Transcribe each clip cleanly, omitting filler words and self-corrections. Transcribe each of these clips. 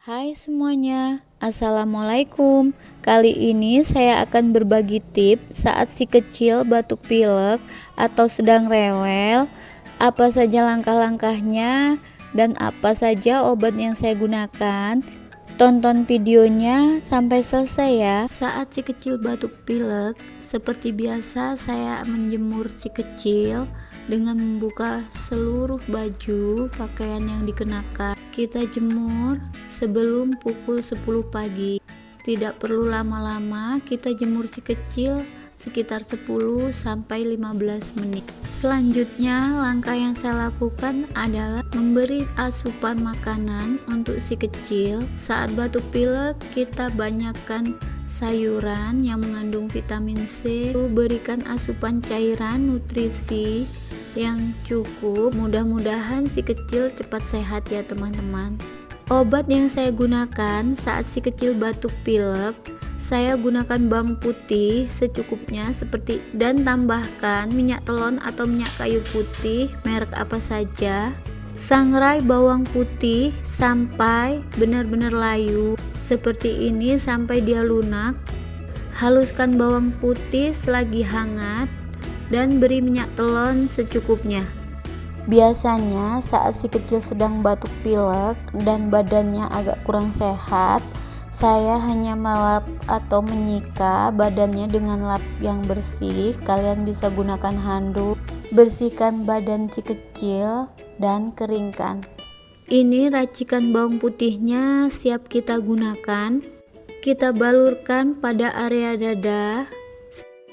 Hai semuanya, Assalamualaikum. Kali ini saya akan berbagi tips saat si kecil batuk pilek atau sedang rewel. Apa saja langkah-langkahnya dan apa saja obat yang saya gunakan. Tonton videonya sampai selesai ya. Saat si kecil batuk pilek, seperti biasa saya menjemur si kecil dengan membuka seluruh baju pakaian yang dikenakan. Kita jemur sebelum pukul 10 pagi. Tidak perlu lama-lama, kita jemur si kecil sekitar 10 sampai 15 menit. Selanjutnya, langkah yang saya lakukan adalah memberi asupan makanan untuk si kecil. Saat batuk pilek, kita banyakkan sayuran yang mengandung vitamin C. Berikan asupan cairan nutrisi yang cukup. Mudah-mudahan si kecil cepat sehat ya teman-teman. Obat yang saya gunakan saat si kecil batuk pilek, saya gunakan bawang putih secukupnya dan tambahkan minyak telon atau minyak kayu putih merek apa saja. Sangrai bawang putih sampai benar-benar layu seperti ini sampai dia lunak. Haluskan bawang putih selagi hangat dan beri minyak telon secukupnya. Biasanya saat si kecil sedang batuk pilek dan badannya agak kurang sehat, saya hanya melap atau menyika badannya dengan lap yang bersih. Kalian bisa gunakan handuk. Bersihkan badan si kecil dan keringkan. Ini racikan bawang putihnya siap kita gunakan. Kita balurkan pada area dada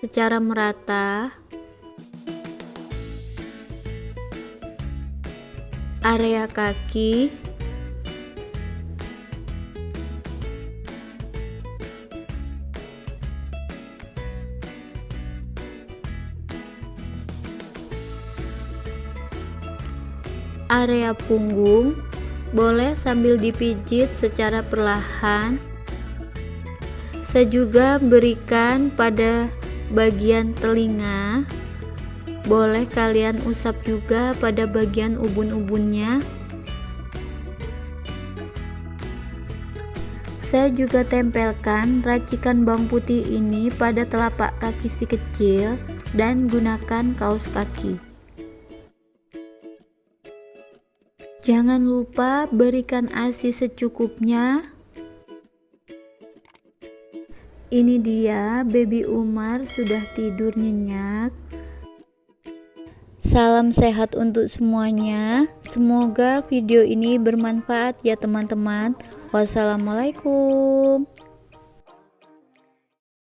secara merata. Area kaki, area punggung, boleh sambil dipijit secara perlahan. Saya juga berikan pada bagian telinga. Boleh kalian usap juga pada bagian ubun-ubunnya. Saya juga tempelkan racikan bawang putih ini pada telapak kaki si kecil dan gunakan kaos kaki. Jangan lupa berikan ASI secukupnya. Ini dia baby Umar sudah tidur nyenyak. Salam sehat untuk semuanya. Semoga video ini bermanfaat ya teman-teman. Wassalamualaikum.